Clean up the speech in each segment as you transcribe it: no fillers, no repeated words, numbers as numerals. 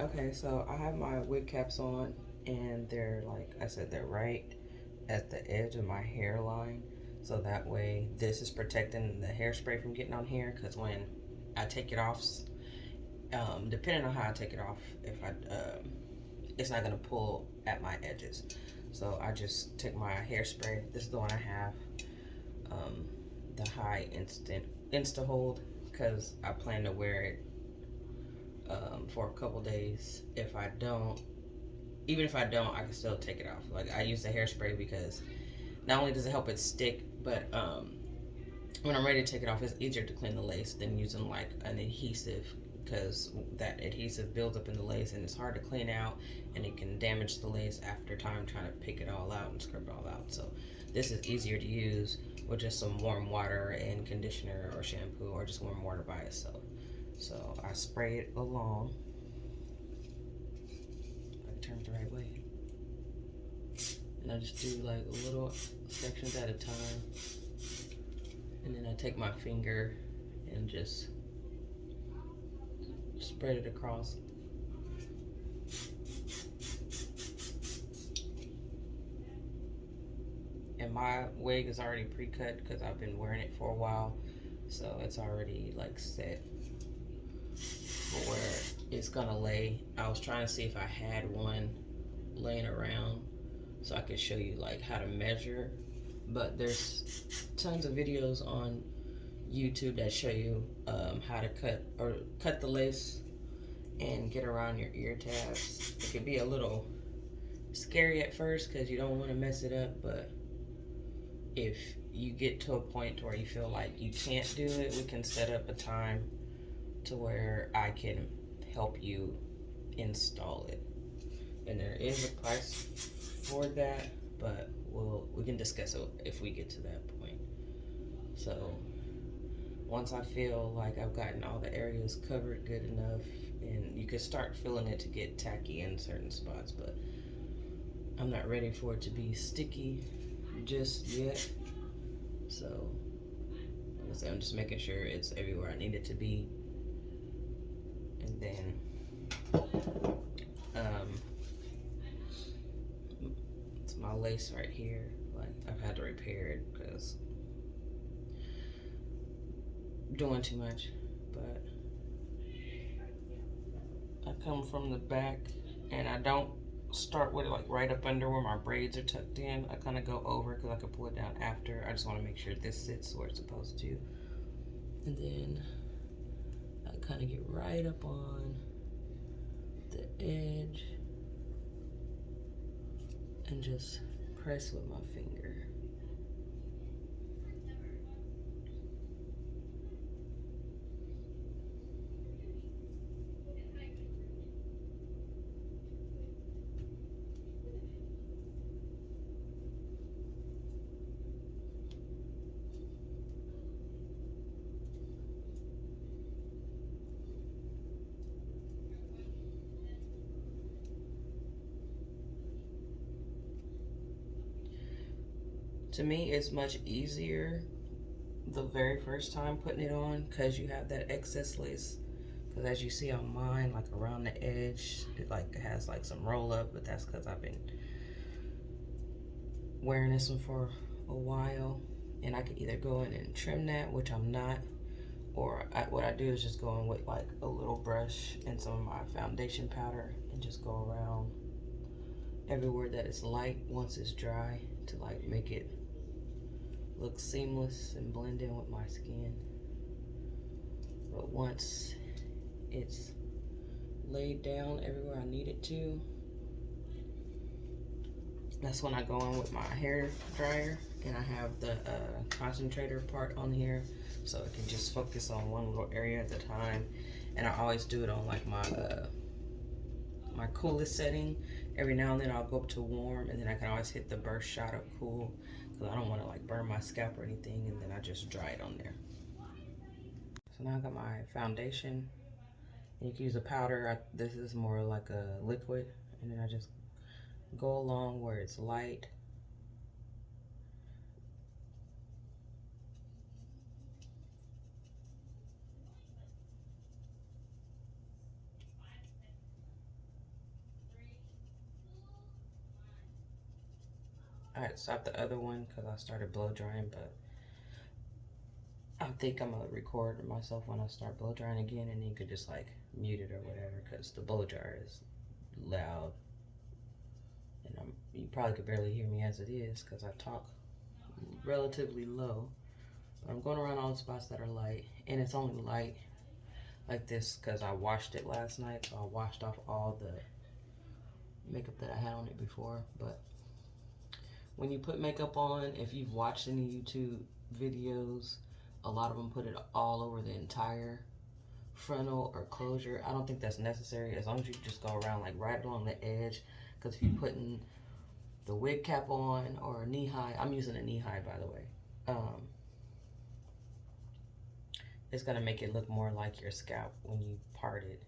Okay, so I have my wig caps on, and they're like I said, they're right at the edge of my hairline. So that way, this is protecting the hairspray from getting on here. Because when I take it off, depending on how I take it off, if I it's not gonna pull at my edges. So I just take my hairspray. This is the one I have, um, the high insta hold, because I plan to wear it for a couple days. If I don't, even if I don't, I can still take it off. Like, I use the hairspray because not only does it help it stick, but when I'm ready to take it off, it's easier to clean the lace than using like an adhesive, because that adhesive builds up in the lace and it's hard to clean out, and it can damage the lace after time trying to pick it all out and scrub it all out. So this is easier to use with just some warm water and conditioner or shampoo, or just warm water by itself. So I spray it along. If I turn it the right way. And I just do like little sections at a time. And then I take my finger and just spread it across. And my wig is already pre-cut because I've been wearing it for a while. So it's already like set for where it's gonna lay. I was trying to see if I had one laying around so I could show you like how to measure, but there's tons of videos on YouTube that show you how to cut the lace and get around your ear tabs. It can be a little scary at first because you don't want to mess it up, but if you get to a point where you feel like you can't do it, we can set up a time to where I can help you install it. And there is a price for that, but we can discuss it if we get to that point. So once I feel like I've gotten all the areas covered good enough, and you can start feeling it to get tacky in certain spots, but I'm not ready for it to be sticky just yet. So like I said, I'm just making sure it's everywhere I need it to be. And then it's my lace right here. Like, I've had to repair it because doing too much. But I come from the back, and I don't start with it like right up under where my braids are tucked in. I kind of go over because I can pull it down after. I just want to make sure this sits where it's supposed to. And then I kind of get right up on the edge and just press with my finger. To me, it's much easier the very first time putting it on because you have that excess lace. Because as you see on mine, like around the edge, it like has like some roll up, but that's because I've been wearing this one for a while. And I could either go in and trim that, which I'm not, or what I do is just go in with like a little brush and some of my foundation powder and just go around everywhere that is light once it's dry to like make it look seamless and blend in with my skin. But once it's laid down everywhere I need it to, that's when I go in with my hair dryer, and I have the concentrator part on here so it can just focus on one little area at a time. And I always do it on like my coolest setting. Every now and then I'll go up to warm, and then I can always hit the burst shot of cool because I don't want to like burn my scalp or anything, and then I just dry it on there. So now I got my foundation, and you can use a powder. This is more like a liquid, and then I just go along where it's light. I had stopped the other one because I started blow drying, but I think I'm gonna record myself when I start blow drying again, and you could just like mute it or whatever, because the blow dryer is loud, and you probably could barely hear me as it is because I talk relatively low. But I'm going around all the spots that are light, and it's only light like this because I washed it last night, so I washed off all the makeup that I had on it before. But when you put makeup on, if you've watched any YouTube videos, a lot of them put it all over the entire frontal or closure. I don't think that's necessary, as long as you just go around like right along the edge, because if you're putting the wig cap on or a knee high, I'm using a knee high by the way, it's gonna make it look more like your scalp when you part it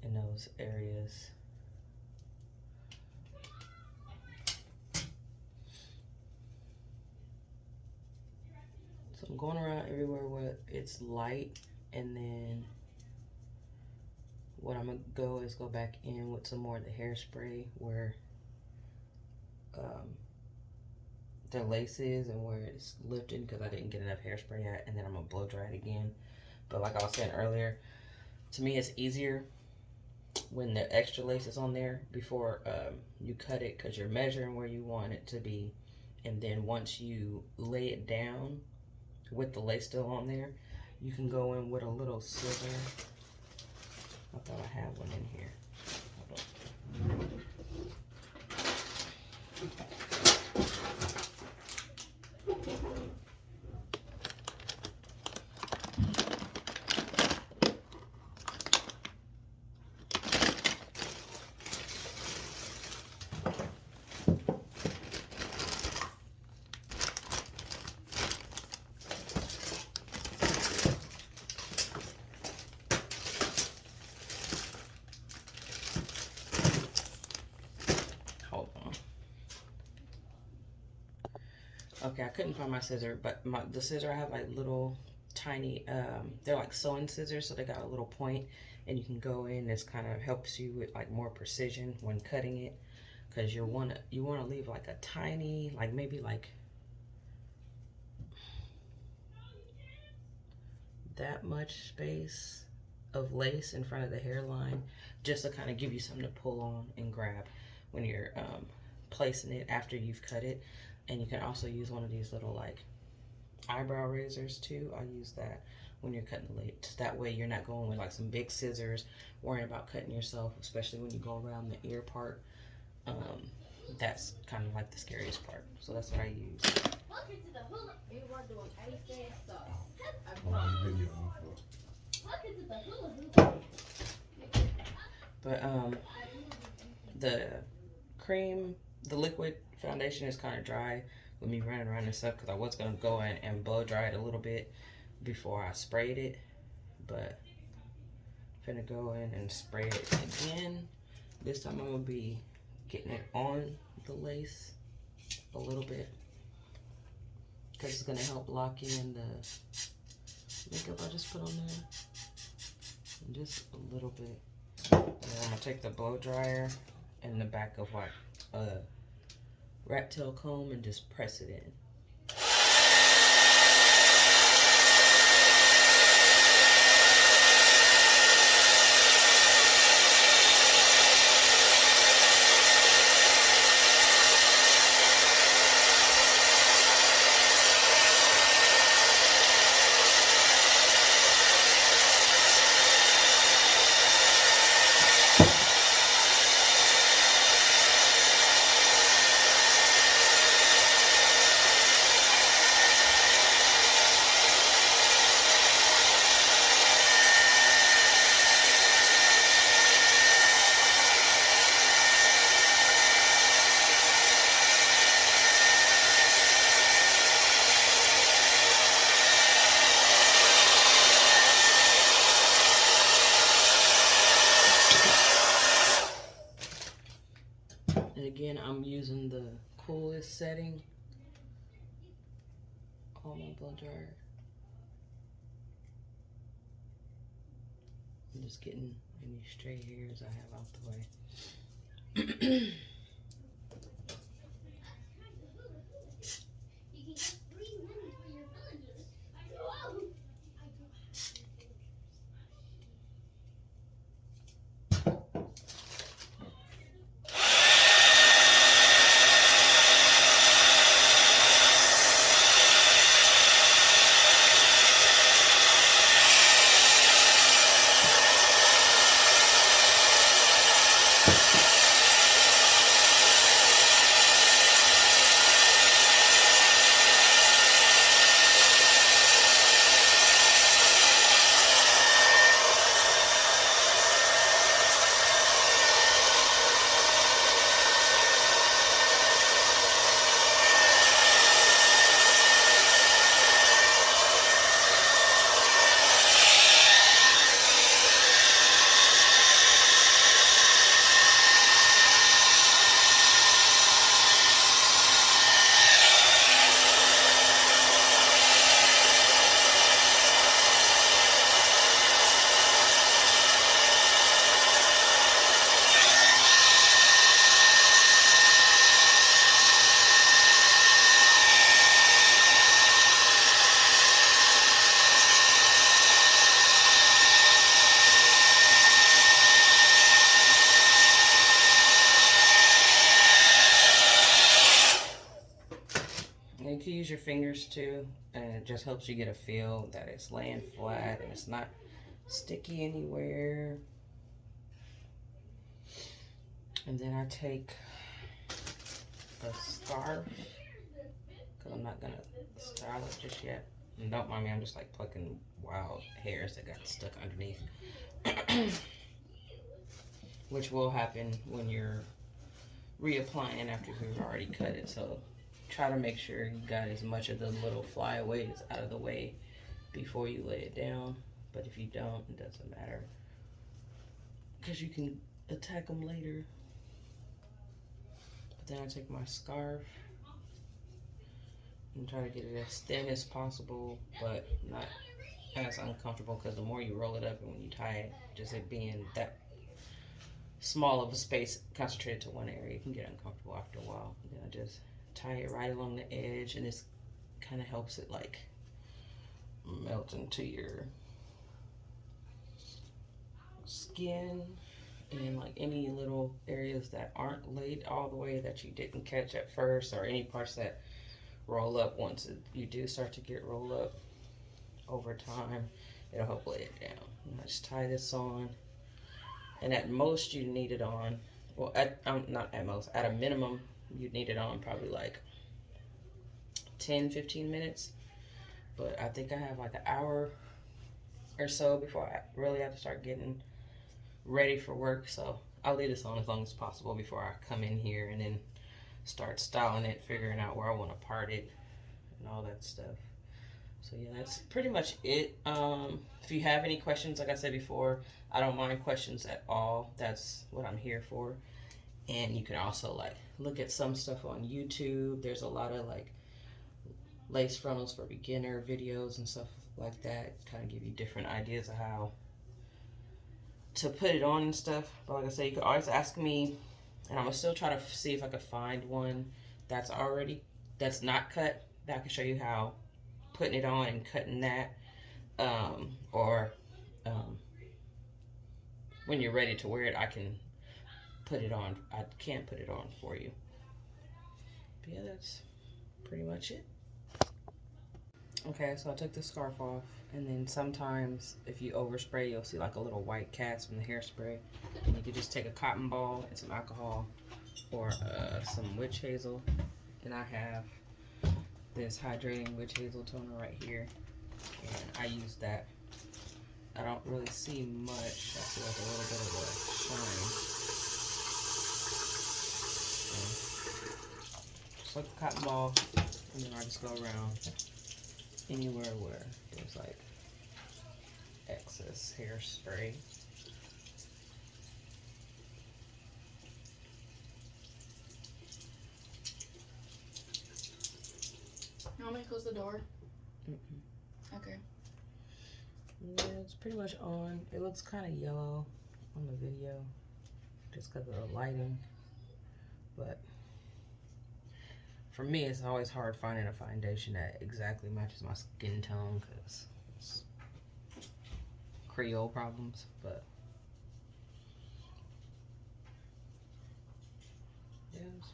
in those areas. So I'm going around everywhere where it's light, and then what I'm gonna go is go back in with some more of the hairspray where the lace is and where it's lifted, because I didn't get enough hairspray yet, and then I'm gonna blow dry it again. But like I was saying earlier, to me it's easier when the extra lace is on there before you cut it, because you're measuring where you want it to be, and then once you lay it down with the lace still on there, you can go in with a little scissor. I thought I had one in here. Hold on. Okay, I couldn't find my scissor, but the scissor I have like little tiny, they're like sewing scissors, so they got a little point, and you can go in. This kind of helps you with like more precision when cutting it, because you want to leave like a tiny, like maybe like that much space of lace in front of the hairline, just to kind of give you something to pull on and grab when you're placing it after you've cut it. And you can also use one of these little like eyebrow razors too. I use that when you're cutting the lace. That way you're not going with like some big scissors, worrying about cutting yourself, especially when you go around the ear part. That's kind of like the scariest part. So that's what I use. But the cream, the liquid foundation is kind of dry with me running around and stuff, because I was going to go in and blow dry it a little bit before I sprayed it, but I'm finna go in and spray it again. This time I'm going to be getting it on the lace a little bit, because it's going to help lock in the makeup I just put on there. And just a little bit. And I'm going to take the blow dryer in the back of like a rat tail comb and just press it in. And again, I'm using the coolest setting on my blow dryer. I'm just getting any stray hairs I have out the way. can use your fingers too, and it just helps you get a feel that it's laying flat and it's not sticky anywhere. And then I take a scarf, because I'm not gonna style it just yet. And don't mind me, I'm just like plucking wild hairs that got stuck underneath. Which will happen when you're reapplying after you've already cut it. So try to make sure you got as much of the little flyaways out of the way before you lay it down. But if you don't, it doesn't matter, because you can attack them later. But then I take my scarf and try to get it as thin as possible, but not as uncomfortable, because the more you roll it up and when you tie it, just it being that small of a space concentrated to one area, it can get uncomfortable after a while. And then I just tie it right along the edge, and this kind of helps it like melt into your skin, and like any little areas that aren't laid all the way that you didn't catch at first, or any parts that roll up once you do start to get rolled up over time, it'll help lay it down. And I just tie this on, and at most you need it on, well, not at most, at a minimum you'd need it on probably like 10-15 minutes. But I think I have like an hour or so before I really have to start getting ready for work, so I'll leave this on as long as possible before I come in here and then start styling it, figuring out where I want to part it and all that stuff. So yeah, that's pretty much it. If you have any questions, like I said before, I don't mind questions at all. That's what I'm here for. And you can also like look at some stuff on YouTube. There's a lot of like lace frontals for beginner videos and stuff like that, kind of give you different ideas of how to put it on and stuff. But like I said, you can always ask me, and I'm gonna still try to see if I could find one that's not cut, that I can show you how putting it on and cutting that, or when you're ready to wear it, I can put it on. I can put it on for you. But yeah, that's pretty much it. Okay, so I took the scarf off, and then sometimes if you overspray, you'll see like a little white cast from the hairspray. And you can just take a cotton ball and some alcohol, or some witch hazel. And I have this hydrating witch hazel toner right here, and I use that. I don't really see much. I see like a little bit of a shine. So, just like a cotton ball, and then I just go around anywhere where there's like excess hairspray. You want me to close the door? Okay. Yeah, it's pretty much on. It looks kind of yellow on the video just because of the lighting, but for me, it's always hard finding a foundation that exactly matches my skin tone, because it's Creole problems. But yeah, that's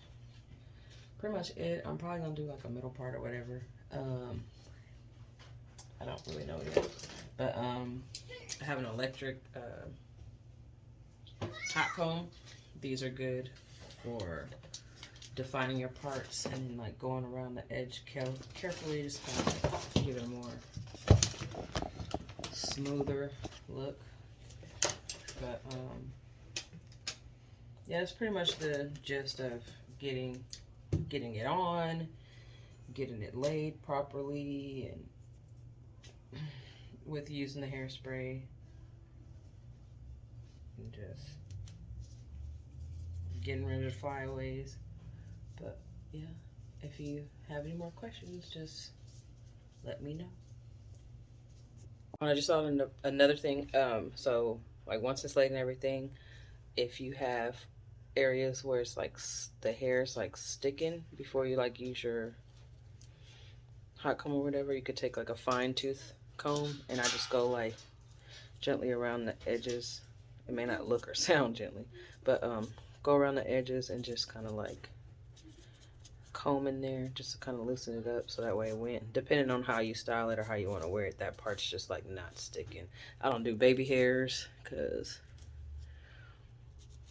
pretty much it. I'm probably gonna do like a middle part or whatever. I don't really know yet, but I have an electric hot comb. These are good for defining your parts and then like going around the edge carefully, just kind of give it a more smoother look. But yeah, it's pretty much the gist of getting it on, getting it laid properly, and with using the hairspray, and just getting rid of the flyaways. But yeah, if you have any more questions, just let me know. I just thought another thing. So like once it's laid and everything, if you have areas where it's like the hair is like sticking before you like use your hot comb or whatever, you could take like a fine tooth comb, and I just go like gently around the edges. It may not look or sound gently, but go around the edges and just kind of like comb in there just to kind of loosen it up so that way it went. Depending on how you style it or how you want to wear it, that part's just like not sticking. I don't do baby hairs because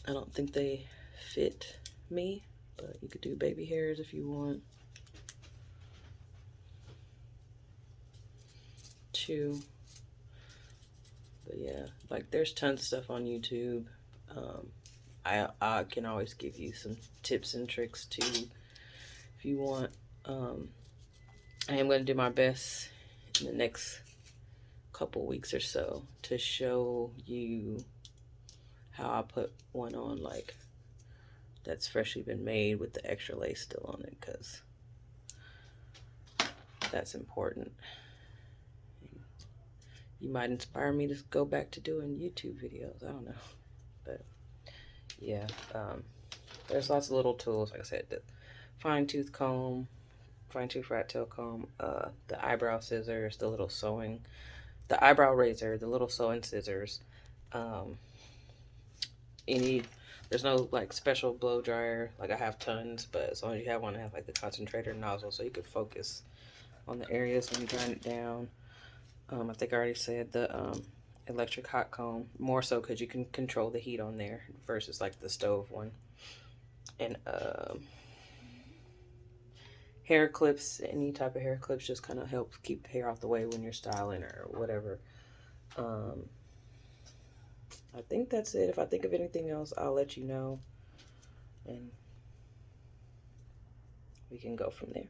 I don't think they fit me, but you could do baby hairs if you want to. But yeah, like there's tons of stuff on YouTube. I can always give you some tips and tricks too if you want. I am going to do my best in the next couple weeks or so to show you how I put one on like that's freshly been made with the extra lace still on it, because that's important. You might inspire me to go back to doing YouTube videos. I don't know, but yeah, there's lots of little tools. Like I said, the fine tooth comb, fine tooth rat tail comb, the eyebrow scissors, the little sewing, the eyebrow razor, the little sewing scissors. There's no like special blow dryer. Like I have tons, but as long as you have one, I have like the concentrator nozzle, so you could focus on the areas when you grind it down. I think I already said the electric hot comb, more so because you can control the heat on there versus like the stove one. And hair clips, any type of hair clips just kind of helps keep hair off the way when you're styling or whatever. I think that's it. If I think of anything else, I'll let you know, and we can go from there.